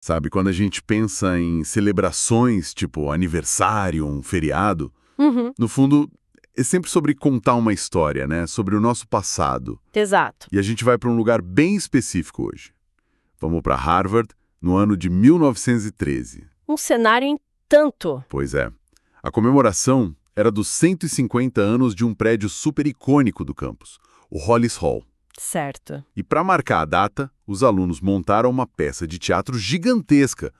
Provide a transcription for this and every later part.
Sabe, quando a gente pensa em celebrações, tipo aniversário, um feriado, Uhum, no fundo, é sempre sobre contar uma história, né? Sobre o nosso passado. exato. E a gente vai para um lugar bem específico hoje. Vamos para Harvard, no ano de 1913. Um cenário em tanto. Pois é. A comemoração era dos 150 anos de um prédio super icônico do campus, o Hollis Hall. Certo. E para marcar a data, os alunos montaram uma peça de teatro gigantesca,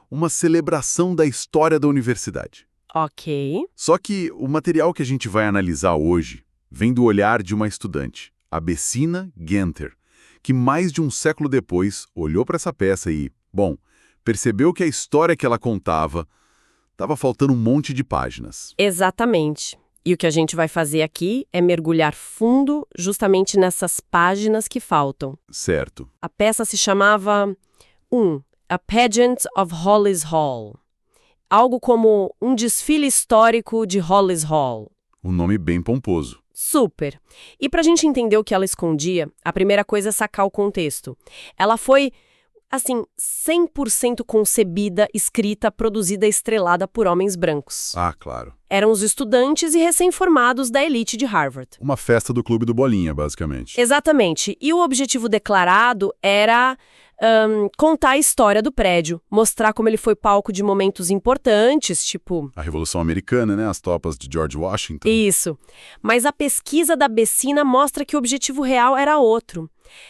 uma celebração da história da universidade. Ok. Só que o material que a gente vai analisar hoje vem do olhar de uma estudante, a Bessina Genter, que mais de um século depois olhou para essa peça e, bom, percebeu que a história que ela contava estava faltando um monte de páginas. Exatamente. E o que a gente vai fazer aqui é mergulhar fundo justamente nessas páginas que faltam. Certo. A peça se chamava A Pageant of Hollis Hall. Algo como um desfile histórico de Hollis Hall. Um nome bem pomposo. Super! E pra gente entender o que ela escondia, a primeira coisa é sacar o contexto. Ela foi, assim, 100% concebida, escrita, produzida e estrelada por homens brancos. Ah, claro. Eram os estudantes e recém-formados da elite de Harvard. Uma festa do Clube do Bolinha, basicamente. Exatamente. E o objetivo declarado era contar a história do prédio, mostrar como ele foi palco de momentos importantes, tipo... A Revolução Americana, né? As tropas de George Washington. Isso. Mas a pesquisa da Bessina mostra que o objetivo real era outro.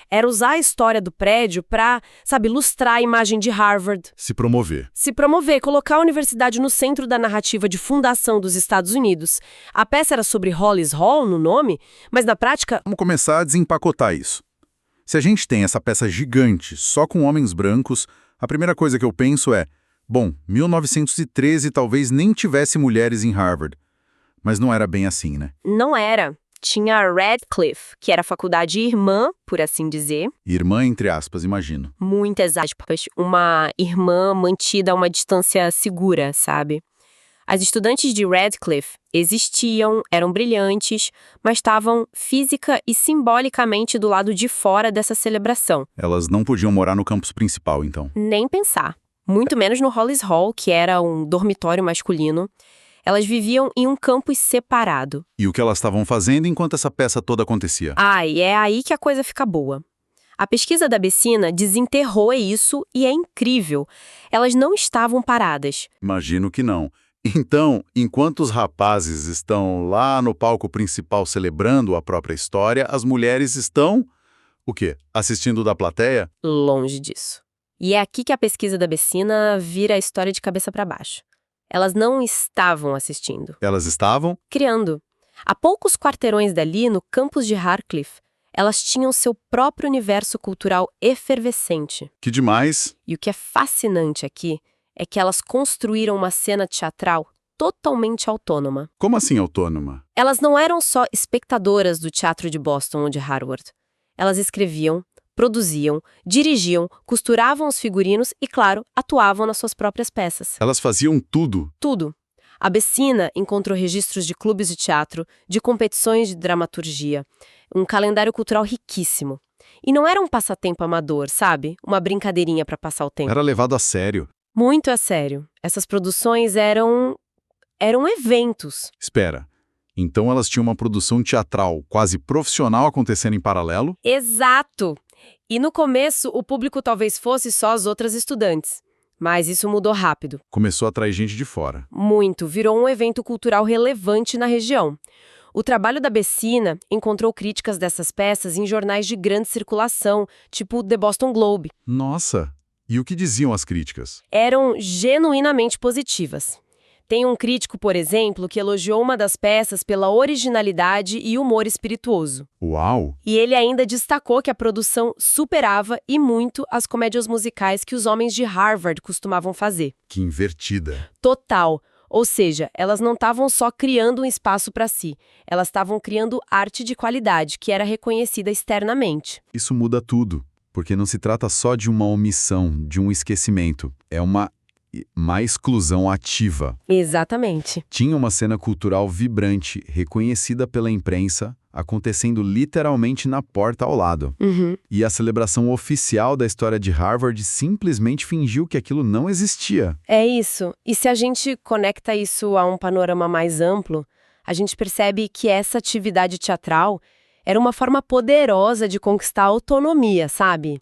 Era usar a história do prédio para, sabe, ilustrar a imagem de Harvard. Se promover. Se promover, colocar a universidade no centro da narrativa de fundação dos Estados Unidos. A peça era sobre Hollis Hall no nome, mas na prática... Vamos começar a desempacotar isso. Se a gente tem essa peça gigante, só com homens brancos, a primeira coisa que eu penso é, bom, 1913 talvez nem tivesse mulheres em Harvard. Mas não era bem assim, né? Não era. Tinha a Radcliffe, que era a faculdade irmã, por assim dizer. Irmã, entre aspas, imagino. Muitas aspas. Uma irmã mantida a uma distância segura, sabe? As estudantes de Radcliffe existiam, eram brilhantes, mas estavam física e simbolicamente do lado de fora dessa celebração. Elas não podiam morar no campus principal, então. Nem pensar. Muito menos no Hollis Hall, que era um dormitório masculino. Elas viviam em um campus separado. E o que elas estavam fazendo enquanto essa peça toda acontecia? E é aí que a coisa fica boa. A pesquisa da Bessina desenterrou isso e é incrível. Elas não estavam paradas. Imagino que não. Então, enquanto os rapazes estão lá no palco principal celebrando a própria história, as mulheres estão, o quê? Assistindo da plateia? Longe disso. E é aqui que a pesquisa da Bessina vira a história de cabeça para baixo. Elas não estavam assistindo. Elas estavam? Criando. A poucos quarteirões dali, no campus de Radcliffe, elas tinham seu próprio universo cultural efervescente. Que demais! E o que é fascinante aqui é que elas construíram uma cena teatral totalmente autônoma. Como assim autônoma? Elas não eram só espectadoras do teatro de Boston ou de Harvard. Elas escreviam, produziam, dirigiam, costuravam os figurinos e, claro, atuavam nas suas próprias peças. Elas faziam tudo. Tudo. A Bessina encontrou registros de clubes de teatro, de competições de dramaturgia, um calendário cultural riquíssimo. E não era um passatempo amador, sabe? Uma brincadeirinha para passar o tempo. Era levado a sério. Muito a sério. Essas produções eram eventos. Espera. Então elas tinham uma produção teatral quase profissional acontecendo em paralelo? Exato! E no começo, o público talvez fosse só as outras estudantes. Mas isso mudou rápido. Começou a atrair gente de fora. Muito. Virou um evento cultural relevante na região. O trabalho da Bessina encontrou críticas dessas peças em jornais de grande circulação, tipo o The Boston Globe. Nossa! E o que diziam as críticas? Eram genuinamente positivas. Tem um crítico, por exemplo, que elogiou uma das peças pela originalidade e humor espirituoso. Uau! E ele ainda destacou que a produção superava e muito as comédias musicais que os homens de Harvard costumavam fazer. Que invertida! Total! Ou seja, elas não estavam só criando um espaço para si, elas estavam criando arte de qualidade, que era reconhecida externamente. Isso muda tudo, porque não se trata só de uma omissão, de um esquecimento. É uma má exclusão ativa. Exatamente. Tinha uma cena cultural vibrante, reconhecida pela imprensa, acontecendo literalmente na porta ao lado. E a celebração oficial da história de Harvard simplesmente fingiu que aquilo não existia. É isso. E se a gente conecta isso a um panorama mais amplo, a gente percebe que essa atividade teatral era uma forma poderosa de conquistar autonomia, sabe?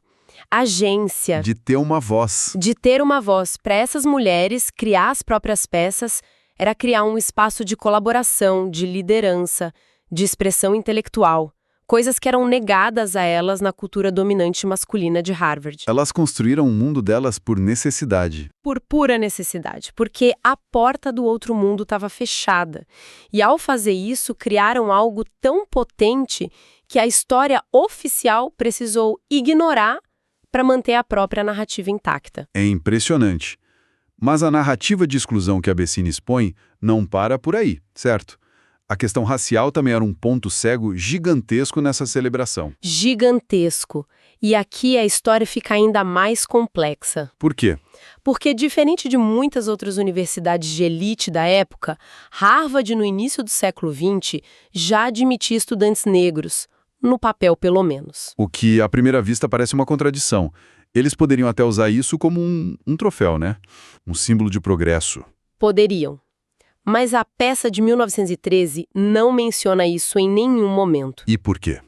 Agência. De ter uma voz. De ter uma voz para essas mulheres criar as próprias peças era criar um espaço de colaboração, de liderança, de expressão intelectual, coisas que eram negadas a elas na cultura dominante masculina de Harvard. Elas construíram o mundo delas por necessidade. Por pura necessidade, porque a porta do outro mundo estava fechada. E ao fazer isso, criaram algo tão potente que a história oficial precisou ignorar para manter a própria narrativa intacta. É impressionante. Mas a narrativa de exclusão que a Bessine expõe não para por aí, certo? A questão racial também era um ponto cego gigantesco nessa celebração. Gigantesco. E aqui a história fica ainda mais complexa. Por quê? Porque, diferente de muitas outras universidades de elite da época, Harvard, no início do século XX, já admitia estudantes negros, no papel pelo menos. O que, à primeira vista, parece uma contradição. Eles poderiam até usar isso como um troféu, né? Um símbolo de progresso. Poderiam. Mas a peça de 1913 não menciona isso em nenhum momento. E por quê?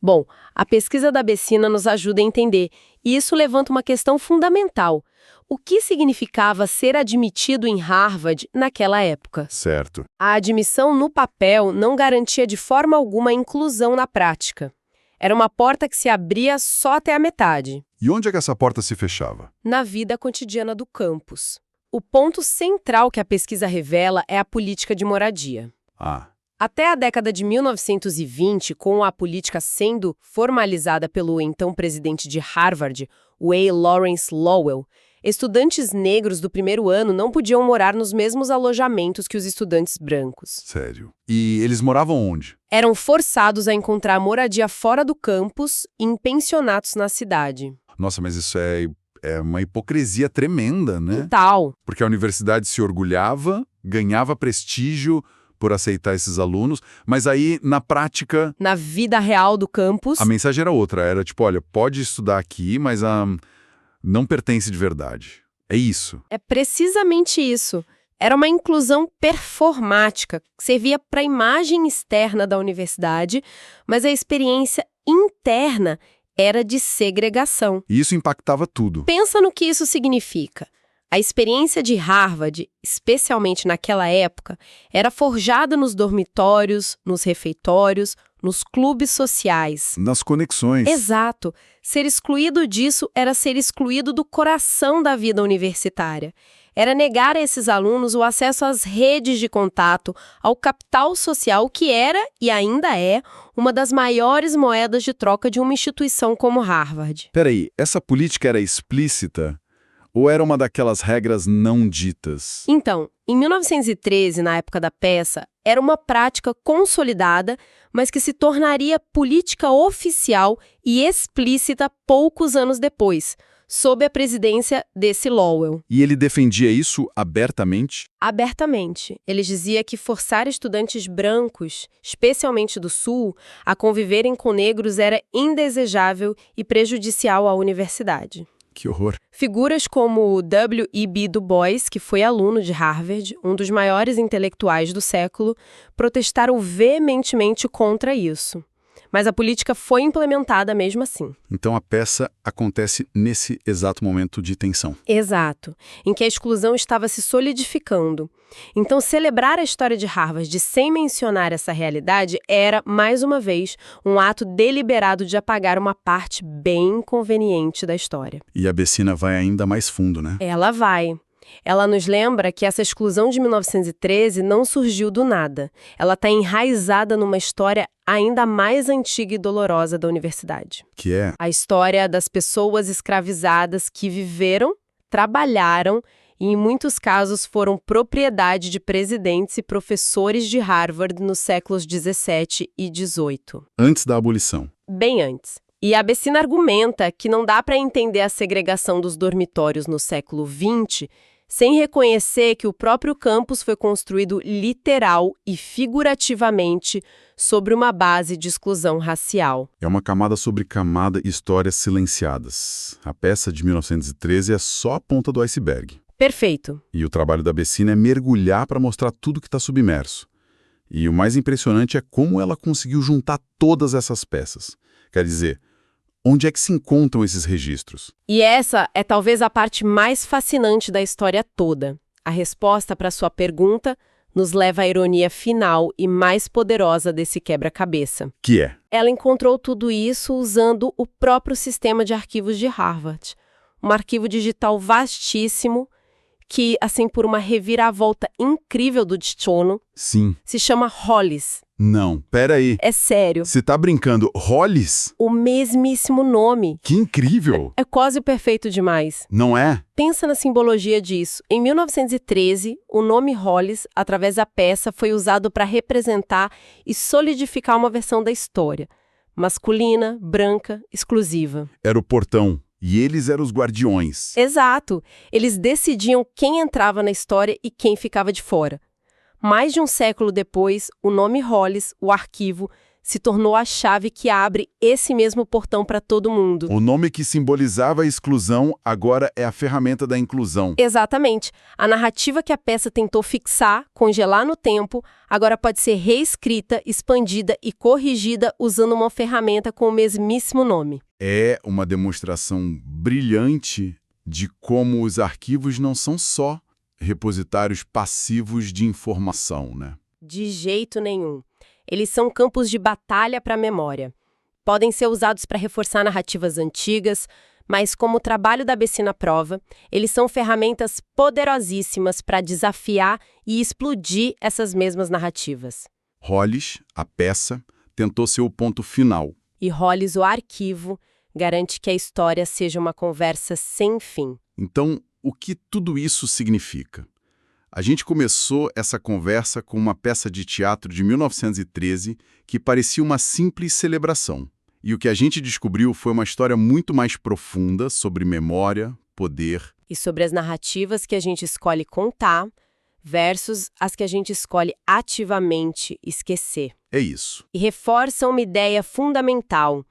Bom, a pesquisa da Bessina nos ajuda a entender, e isso levanta uma questão fundamental. O que significava ser admitido em Harvard naquela época? Certo. A admissão no papel não garantia de forma alguma a inclusão na prática. Era uma porta que se abria só até a metade. E onde é que essa porta se fechava? Na vida cotidiana do campus. O ponto central que a pesquisa revela é a política de moradia. Até a década de 1920, com a política sendo formalizada pelo então presidente de Harvard, A. Lawrence Lowell, estudantes negros do primeiro ano não podiam morar nos mesmos alojamentos que os estudantes brancos. Sério. E eles moravam onde? Eram forçados a encontrar moradia fora do campus, em pensionatos na cidade. Nossa, mas isso é uma hipocrisia tremenda, né? Tal. Porque a universidade se orgulhava, ganhava prestígio por aceitar esses alunos, mas aí, na prática... Na vida real do campus... A mensagem era outra, era tipo, olha, pode estudar aqui, mas não pertence de verdade. É isso. É precisamente isso. Era uma inclusão performática, que servia para a imagem externa da universidade, mas a experiência interna era de segregação. E isso impactava tudo. Pensa no que isso significa. A experiência de Harvard, especialmente naquela época, era forjada nos dormitórios, nos refeitórios, nos clubes sociais. Nas conexões. Exato. Ser excluído disso era ser excluído do coração da vida universitária. Era negar a esses alunos o acesso às redes de contato, ao capital social que era e ainda é uma das maiores moedas de troca de uma instituição como Harvard. Peraí, essa política era explícita? Ou era uma daquelas regras não ditas? Então, em 1913, na época da peça, era uma prática consolidada, mas que se tornaria política oficial e explícita poucos anos depois, sob a presidência desse Lowell. E ele defendia isso abertamente? Abertamente. Ele dizia que forçar estudantes brancos, especialmente do Sul, a conviverem com negros era indesejável e prejudicial à universidade. Que horror. Figuras como W.E.B. Du Bois, que foi aluno de Harvard, um dos maiores intelectuais do século, protestaram veementemente contra isso. Mas a política foi implementada mesmo assim. Então a peça acontece nesse exato momento de tensão. Exato, em que a exclusão estava se solidificando. Então celebrar a história de Harvard sem mencionar essa realidade era, mais uma vez, um ato deliberado de apagar uma parte bem inconveniente da história. E a Bessina vai ainda mais fundo, né? Ela vai. Ela nos lembra que essa exclusão de 1913 não surgiu do nada. Ela está enraizada numa história ainda mais antiga e dolorosa da universidade. Que é? A história das pessoas escravizadas que viveram, trabalharam e, em muitos casos, foram propriedade de presidentes e professores de Harvard nos séculos 17 e 18. Antes da abolição. Bem antes. E a Bessina argumenta que não dá para entender a segregação dos dormitórios no século XX sem reconhecer que o próprio campus foi construído literal e figurativamente sobre uma base de exclusão racial. É uma camada sobre camada, histórias silenciadas. A peça de 1913 é só a ponta do iceberg. Perfeito. E o trabalho da Bessina é mergulhar para mostrar tudo que está submerso. E o mais impressionante é como ela conseguiu juntar todas essas peças. Quer dizer, onde é que se encontram esses registros? E essa é talvez a parte mais fascinante da história toda. A resposta para sua pergunta nos leva à ironia final e mais poderosa desse quebra-cabeça. Que é? Ela encontrou tudo isso usando o próprio sistema de arquivos de Harvard. Um arquivo digital vastíssimo que, assim por uma reviravolta incrível do destino, Sim. se chama Hollis. Não, pera aí. É sério. Você tá brincando? Hollis? O mesmíssimo nome. Que incrível! É quase perfeito demais. Não é? Pensa na simbologia disso. Em 1913, o nome Hollis, através da peça, foi usado para representar e solidificar uma versão da história. Masculina, branca, exclusiva. Era o portão. E eles eram os guardiões. Exato. Eles decidiam quem entrava na história e quem ficava de fora. Mais de um século depois, o nome Hollis, o arquivo, se tornou a chave que abre esse mesmo portão para todo mundo. O nome que simbolizava a exclusão agora é a ferramenta da inclusão. Exatamente. A narrativa que a peça tentou fixar, congelar no tempo, agora pode ser reescrita, expandida e corrigida usando uma ferramenta com o mesmíssimo nome. É uma demonstração brilhante de como os arquivos não são só repositários passivos de informação, né? De jeito nenhum. Eles são campos de batalha para a memória. Podem ser usados para reforçar narrativas antigas, mas como o trabalho da Bessina prova, eles são ferramentas poderosíssimas para desafiar e explodir essas mesmas narrativas. Hollis, a peça, tentou ser o ponto final. E Hollis, o arquivo, garante que a história seja uma conversa sem fim. Então, o que tudo isso significa? A gente começou essa conversa com uma peça de teatro de 1913 que parecia uma simples celebração. E o que a gente descobriu foi uma história muito mais profunda sobre memória, poder. E sobre as narrativas que a gente escolhe contar versus as que a gente escolhe ativamente esquecer. É isso. E reforça uma ideia fundamental.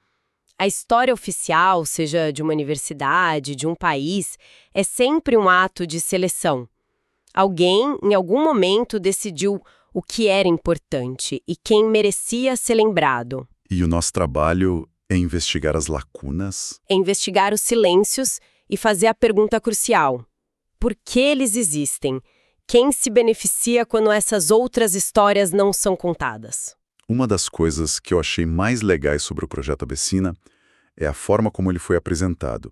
A história oficial, seja de uma universidade, de um país, é sempre um ato de seleção. Alguém, em algum momento, decidiu o que era importante e quem merecia ser lembrado. E o nosso trabalho é investigar as lacunas? É investigar os silêncios e fazer a pergunta crucial. Por que eles existem? Quem se beneficia quando essas outras histórias não são contadas? Uma das coisas que eu achei mais legais sobre o Projeto Bessina é a forma como ele foi apresentado.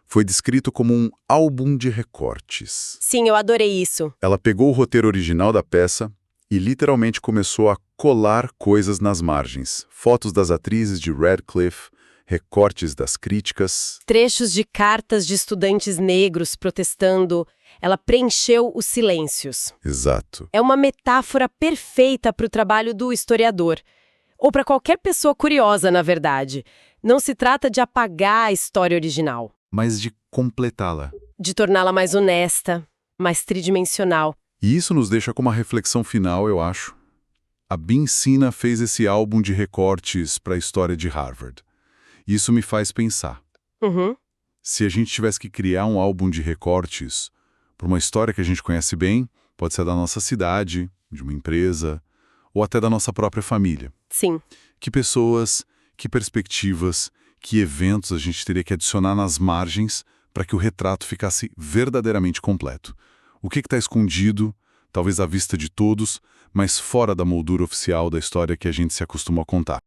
Foi descrito como um álbum de recortes. Sim, eu adorei isso. Ela pegou o roteiro original da peça e literalmente começou a colar coisas nas margens. Fotos das atrizes de Radcliffe, recortes das críticas. Trechos de cartas de estudantes negros protestando. Ela preencheu os silêncios. Exato. É uma metáfora perfeita para o trabalho do historiador. Ou para qualquer pessoa curiosa, na verdade. Não se trata de apagar a história original. Mas de completá-la. De torná-la mais honesta, mais tridimensional. E isso nos deixa com uma reflexão final, eu acho. A Bessina fez esse álbum de recortes para a história de Harvard. Isso me faz pensar. Uhum. Se a gente tivesse que criar um álbum de recortes para uma história que a gente conhece bem, pode ser da nossa cidade, de uma empresa, ou até da nossa própria família. Sim. Que pessoas, que perspectivas, que eventos a gente teria que adicionar nas margens para que o retrato ficasse verdadeiramente completo. O que está escondido, talvez à vista de todos, mas fora da moldura oficial da história que a gente se acostuma a contar.